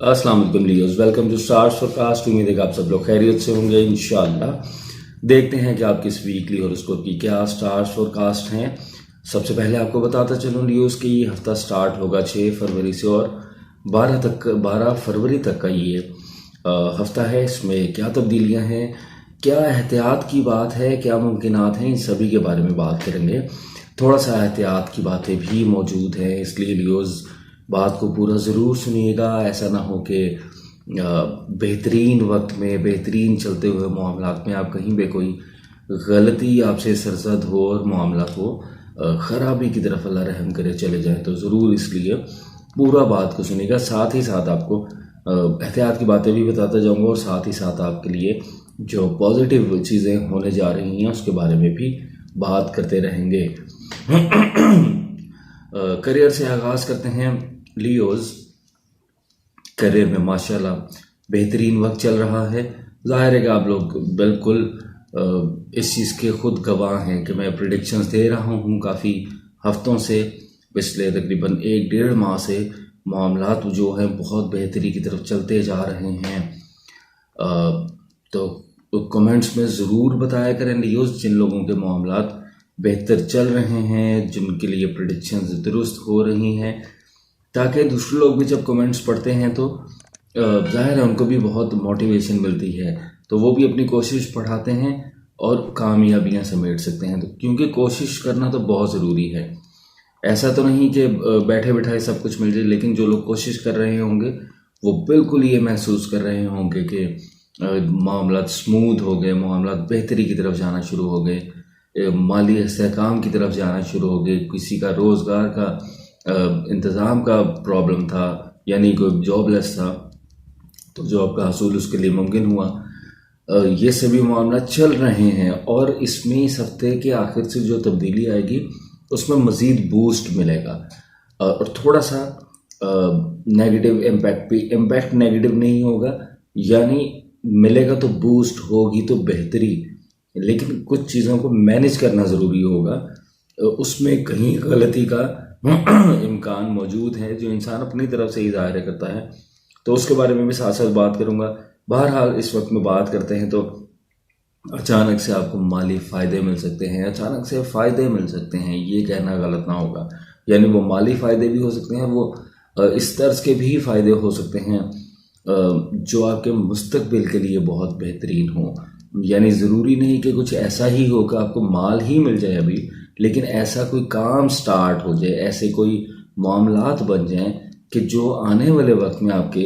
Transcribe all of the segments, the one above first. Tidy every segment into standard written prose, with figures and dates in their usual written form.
अस्सलाम वालेकुम Leos, welcome to stars forecast. उम्मीद है कि आप सब लोग खैरियत से होंगे इंशाल्लाह। देखते हैं कि आपकी इस वीकली हॉरोस्कोप की क्या स्टार्स फोरकास्ट हैं। सबसे पहले आपको बताता चलूँ लियोस कि ये हफ्ता स्टार्ट होगा 6 फरवरी से और 12 फरवरी तक का ये हफ्ता है। इसमें क्या तब्दीलियां हैं, क्या एहतियात की बात है, क्या मुमकिनात हैं, इन सभी के बारे में बात करेंगे। थोड़ा सा एहतियात की बातें भी मौजूद हैं, इसलिए लियोस बात को पूरा ज़रूर सुनिएगा। ऐसा ना हो कि बेहतरीन वक्त में, बेहतरीन चलते हुए मामलात में आप कहीं पे कोई गलती आपसे सरजद हो और मामला को ख़राबी की तरफ अल्लाह रहम करे चले जाए। तो ज़रूर इसलिए पूरा बात को सुनिएगा। साथ ही साथ आपको एहतियात की बातें भी बताता जाऊंगा और साथ ही साथ आपके लिए जो पॉजिटिव चीज़ें होने जा रही हैं उसके बारे में भी बात करते रहेंगे। करियर से आगाज़ करते हैं लियोज। करियर में माशाल्लाह बेहतरीन वक्त चल रहा है। जाहिर है कि आप लोग बिल्कुल इस चीज़ के खुद गवाह हैं कि मैं प्रिडिक्शंस दे रहा हूँ काफ़ी हफ्तों से, पिछले तकरीबन 1-1.5 माह से मामलात जो हैं बहुत बेहतरी की तरफ चलते जा रहे हैं। तो कमेंट्स में ज़रूर बताया करें लियोज जिन लोगों के मामलात बेहतर चल रहे हैं, जिनके लिए प्रिडिक्शंस दुरुस्त हो रही हैं, ताकि दूसरे लोग भी जब कमेंट्स पढ़ते हैं तो जाहिर है उनको भी बहुत मोटिवेशन मिलती है, तो वो भी अपनी कोशिश बढ़ाते हैं और कामयाबियां समेट सकते हैं। तो क्योंकि कोशिश करना तो बहुत ज़रूरी है। ऐसा तो नहीं कि बैठे बैठाए सब कुछ मिल जाए, लेकिन जो लोग कोशिश कर रहे होंगे वो बिल्कुल ये महसूस कर रहे होंगे कि मामलात स्मूथ हो गए, मामलात बेहतरी की तरफ जाना शुरू हो गए, माली इस्तेहकाम की तरफ जाना शुरू हो गए। किसी का रोज़गार का इंतज़ाम का प्रॉब्लम था, यानी कोई जॉबलेस था, तो जॉब का हसूल उसके लिए मुमकिन हुआ। ये सभी मामला चल रहे हैं और इसमें इस हफ्ते के आखिर से जो तब्दीली आएगी उसमें मज़ीद बूस्ट मिलेगा और थोड़ा सा नेगेटिव इम्पैक्ट नेगेटिव नहीं होगा, यानी मिलेगा तो बूस्ट होगी तो बेहतरी, लेकिन कुछ चीज़ों को मैनेज करना ज़रूरी होगा। उसमें कहीं गलती का इम्कान मौजूद है जो इंसान अपनी तरफ से ही ज़ाहिर करता है, तो उसके बारे में भी साथ साथ बात करूँगा। बहरहाल इस वक्त में बात करते हैं तो अचानक से आपको माली फ़ायदे मिल सकते हैं, अचानक से फ़ायदे मिल सकते हैं, ये कहना गलत ना होगा। यानी वो माली फ़ायदे भी हो सकते हैं, वो इस तर्ज के भी फ़ायदे हो सकते हैं जो आपके मुस्तकबिल के लिए बहुत बेहतरीन हो। यानी ज़रूरी नहीं कि कुछ ऐसा ही हो कि आपको माल ही मिल जाए अभी, लेकिन ऐसा कोई काम स्टार्ट हो जाए, ऐसे कोई मामलात बन जाएं कि जो आने वाले वक्त में आपके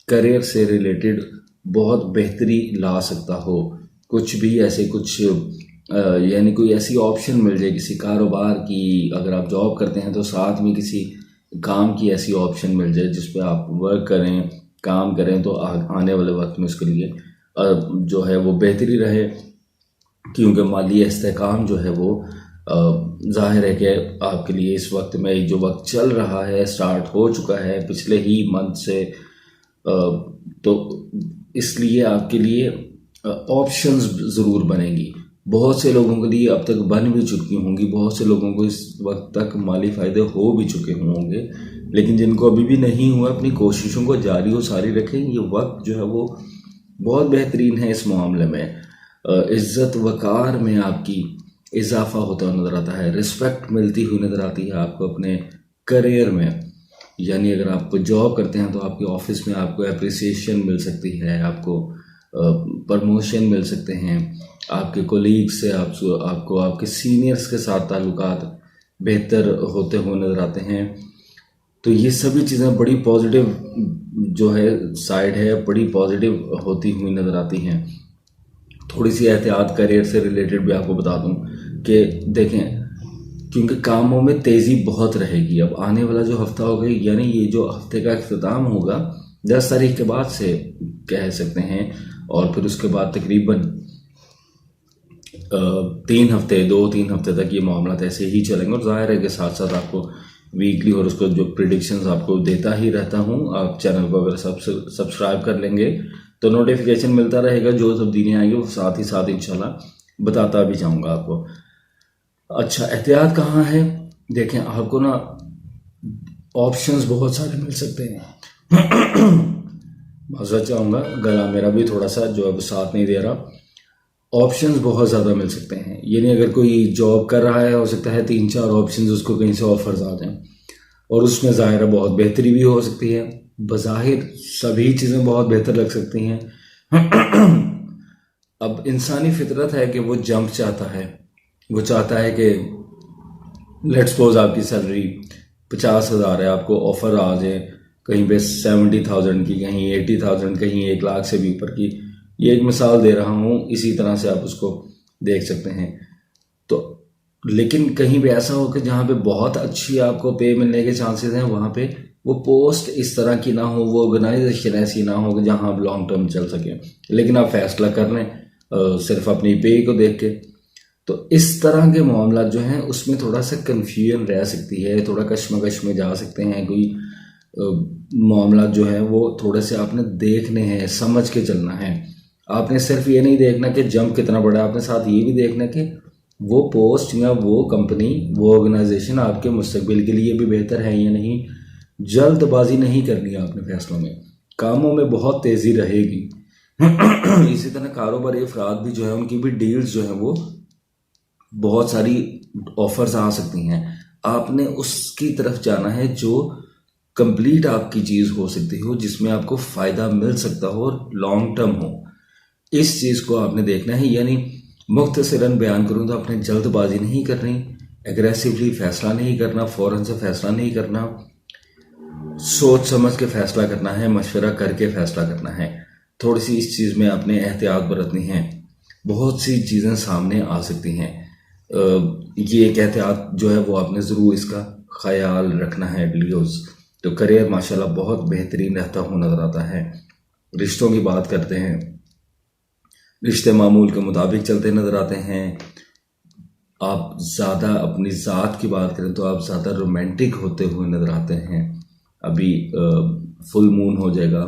करियर से रिलेटेड बहुत बेहतरी ला सकता हो। कुछ भी ऐसे कुछ यानी कोई ऐसी ऑप्शन मिल जाए किसी कारोबार की, अगर आप जॉब करते हैं तो साथ में किसी काम की ऐसी ऑप्शन मिल जाए जिस पे आप वर्क करें, काम करें, तो आने वाले वक्त में उसके लिए जो है वो बेहतरी रहे। क्योंकि माली इस्तेहकाम जो है वो जाहिर है कि आपके लिए इस वक्त में जो वक्त चल रहा है, स्टार्ट हो चुका है पिछले ही मंथ से, तो इसलिए आपके लिए ऑप्शंस ज़रूर बनेंगी। बहुत से लोगों के लिए अब तक बन भी चुकी होंगी, बहुत से लोगों को इस वक्त तक माली फ़ायदे हो भी चुके होंगे, लेकिन जिनको अभी भी नहीं हुआ अपनी कोशिशों को जारी और सारी रखें। ये वक्त जो है वो बहुत बेहतरीन है इस मामले में। इज़्ज़त वक़ार में आपकी इजाफा होता हुआ नज़र आता है, रिस्पेक्ट मिलती हुई नज़र आती है आपको अपने करियर में। यानी अगर आप जॉब करते हैं तो आपके ऑफिस में आपको अप्रिसिएशन मिल सकती है, आपको प्रमोशन मिल सकते हैं, आपके कोलीग से आपको आपके सीनियर्स के साथ ताल्लुकात बेहतर होते हुए नज़र आते हैं। तो ये सभी चीज़ें बड़ी पॉजिटिव जो है साइड है, बड़ी पॉजिटिव होती हुई नज़र आती हैं। थोड़ी सी एहतियात करियर से रिलेटेड भी आपको बता दूं कि देखें, क्योंकि कामों में तेज़ी बहुत रहेगी। अब आने वाला जो हफ्ता होगा, यानी ये जो हफ्ते का अख्ताम होगा 10 तारीख के बाद से कह सकते हैं, और फिर उसके बाद तकरीबन 2-3 हफ्ते तक ये मामला ऐसे ही चलेंगे। और जाहिर है कि साथ साथ आपको वीकली और उसको जो प्रिडिक्शंस आपको देता ही रहता हूँ। आप चैनल को अगर सब्सक्राइब कर लेंगे तो नोटिफिकेशन मिलता रहेगा, जो तब्दीलियाँ आएंगी वो साथ ही साथ इंशाल्लाह बताता भी जाऊँगा आपको। अच्छा, एहतियात कहाँ है? देखें, आपको ना ऑप्शंस बहुत सारे मिल सकते हैं। माजरत चाहूँगा, गला मेरा भी थोड़ा सा जो अब साथ नहीं दे रहा। ऑप्शंस बहुत ज़्यादा मिल सकते हैं, यानी अगर कोई जॉब कर रहा है हो सकता है 3-4 ऑप्शंस उसको कहीं से ऑफर्स आ जाएं, और उसमें ज़ाहिर है बहुत बेहतरी भी हो सकती है। बज़ाहिर सभी चीज़ें बहुत बेहतर लग सकती हैं। अब इंसानी फितरत है कि वो जंप चाहता है, वो चाहता है कि लेट्स सपोज आपकी सैलरी 50,000 है, आपको ऑफर आ जाए कहीं पे 70,000 की, कहीं 80,000, कहीं 1 लाख से भी ऊपर की। ये एक मिसाल दे रहा हूँ, इसी तरह से आप उसको देख सकते हैं। तो लेकिन कहीं भी ऐसा हो कि जहाँ पे बहुत अच्छी आपको पे मिलने के चांसेस हैं, वहाँ पे वो पोस्ट इस तरह की ना हो, वो ऑर्गेनाइजेशन ऐसी ना हो कि जहाँ आप लॉन्ग टर्म चल सकें, लेकिन आप फैसला कर लें सिर्फ अपनी पे को देख के। तो इस तरह के मामला जो हैं उसमें थोड़ा सा कन्फ्यूजन रह सकती है, थोड़ा कश्मकश में जा सकते हैं। कोई मामला जो है वो थोड़े से आपने देखने हैं, समझ के चलना है। आपने सिर्फ ये नहीं देखना कि जंप कितना बड़ा है, आपने साथ ये भी देखना कि वो पोस्ट या वो कंपनी, वो ऑर्गेनाइजेशन आपके मुस्तकबिल के लिए भी बेहतर है या नहीं। जल्दबाजी नहीं करनी है आपने फैसलों में, कामों में बहुत तेज़ी रहेगी। इसी तरह कारोबारी अफराद भी जो है उनकी भी डील्स जो है वो बहुत सारी ऑफर्स आ सकती हैं। आपने उसकी तरफ जाना है जो कंप्लीट आपकी चीज़ हो सकती हो, जिसमें आपको फ़ायदा मिल सकता हो और लॉन्ग टर्म हो। इस चीज़ को आपने देखना है। यानी मुख्तसरन बयान करूँ तो आपने जल्दबाजी नहीं करनी, एग्रेसिवली फैसला नहीं करना, फ़ौरन से फैसला नहीं करना, सोच समझ के फैसला करना है, मशवरा करके फैसला करना है। थोड़ी सी इस चीज़ में आपने एहतियात बरतनी है। बहुत सी चीज़ें सामने आ सकती हैं, ये एक एहतियात जो है वो आपने ज़रूर इसका ख्याल रखना है लियोज़। तो करियर माशाल्लाह बहुत बेहतरीन रहता हुआ नज़र आता है। रिश्तों की बात करते हैं, रिश्ते मामूल के मुताबिक चलते नज़र आते हैं। आप ज़्यादा अपनी ज़ात की बात करें तो आप ज़्यादा रोमांटिक होते हुए नज़र आते हैं। अभी फुल मून हो जाएगा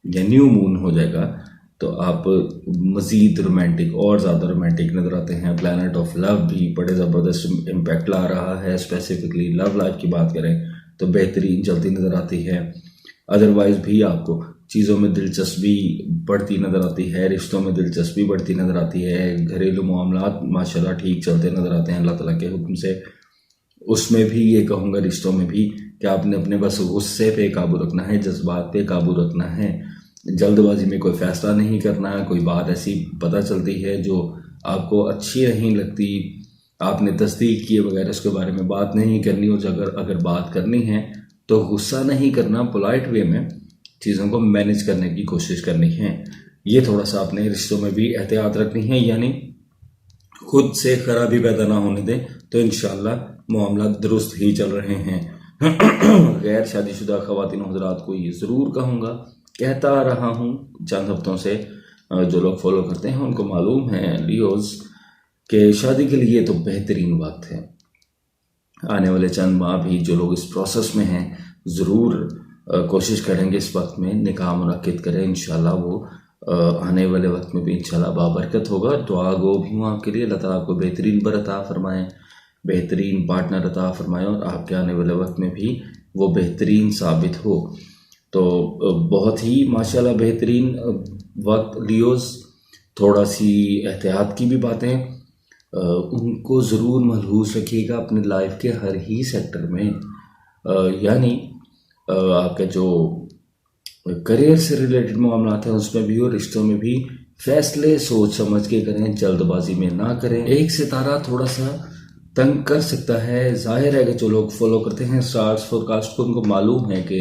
या न्यू मून हो जाएगा तो आप मज़ीद रोमांटिक और ज़्यादा रोमांटिक नज़र आते हैं। प्लैनेट ऑफ लव भी बड़े ज़बरदस्त इम्पैक्ट ला रहा है। स्पेसिफिकली लव लाइफ की बात करें तो बेहतरीन चलती नज़र आती है। अदरवाइज़ भी आपको चीज़ों में दिलचस्पी बढ़ती नज़र आती है, रिश्तों में दिलचस्पी बढ़ती नज़र आती है। घरेलू मामलात माशाल्लाह ठीक चलते नज़र आते हैं अल्लाह ताला के हुक्म से। उसमें भी ये कहूँगा रिश्तों में भी कि आपने अपने बस गुस्से पे काबू रखना है, जज्बात पे काबू रखना है। जल्दबाजी में कोई फ़ैसला नहीं करना है। कोई बात ऐसी पता चलती है जो आपको अच्छी नहीं लगती, आपने तस्दीक किए बगैर उसके बारे में बात नहीं करनी। और अगर बात करनी है तो गुस्सा नहीं करना, पोलाइट वे में चीज़ों को मैनेज करने की कोशिश करनी है। ये थोड़ा सा अपने रिश्तों में भी एहतियात रखनी है, यानी खुद से खराबी पैदा ना होने दें। तो इंशाल्लाह मामला दुरुस्त ही चल रहे हैं। गैर शादीशुदा ख़वातीन हज़रात को ये ज़रूर कहूँगा, कहता रहा हूँ चंद हफ्तों से, जो लोग फॉलो करते हैं उनको मालूम है लियोज़ के शादी के लिए तो बेहतरीन वक्त है। आने वाले चंद माह भी जो लोग इस प्रोसेस में हैं ज़रूर कोशिश करेंगे इस वक्त में निकाह मुनक्किद करें। इंशाल्लाह वो आने वाले वक्त में भी इंशाल्लाह बाबरकत होगा। दुआ गो भी हूँ आपके लिए, अल्लाह ताला आपको बेहतरीन बर अता फरमाएँ, बेहतरीन पार्टनर अता फरमाएँ और आपके आने वाले वक्त में भी वो बेहतरीन साबित हो। तो बहुत ही माशाल्लाह बेहतरीन वक्त लियोज़। थोड़ा सी एहतियात की भी बातें उनको ज़रूर मलहूज़ रखिएगा अपने लाइफ के हर ही सेक्टर में। यानी आपके जो करियर से रिलेटेड मामला हैं उसमें भी और रिश्तों में भी फैसले सोच समझ के करें, जल्दबाजी में ना करें। एक सितारा थोड़ा सा तंग कर सकता है। जाहिर है कि जो लोग फॉलो करते हैं स्टार्स फोरकास्ट को उनको मालूम है कि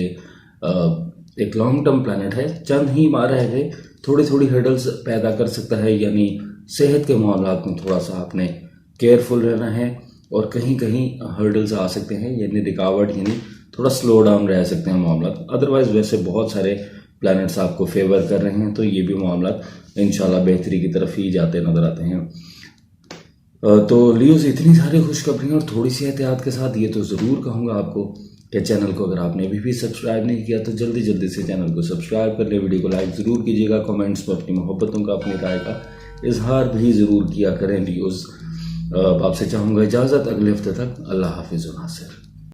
एक लॉन्ग टर्म प्लानट है, चंद ही माह रह गए, थोड़ी थोड़ी हर्डल्स पैदा कर सकता है। यानी सेहत के मामलात में थोड़ा सा आपने केयरफुल रहना है और कहीं कहीं हर्डल्स आ सकते हैं, यानी रुकावट, यानी थोड़ा स्लो डाउन रह सकते हैं मामला। अदरवाइज वैसे बहुत सारे प्लैनेट्स आपको फेवर कर रहे हैं, तो ये भी मामला इंशाल्लाह बेहतरी की तरफ ही जाते नज़र आते हैं। तो लियोज़ इतनी सारी खुशखबरियाँ और थोड़ी सी एहतियात के साथ ये तो ज़रूर कहूँगा आपको कि चैनल को अगर आपने अभी भी सब्सक्राइब नहीं किया तो जल्दी जल्दी से चैनल को सब्सक्राइब कर ले, वीडियो को लाइक ज़रूर कीजिएगा, कमेंट्स में अपनी मोहब्बतों का, अपनी राय का इजहार भी ज़रूर किया करें लियोज़। आपसे चाहूँगा इजाज़त, अगले हफ्ते तक अल्लाह हाफिज़ व नासिर।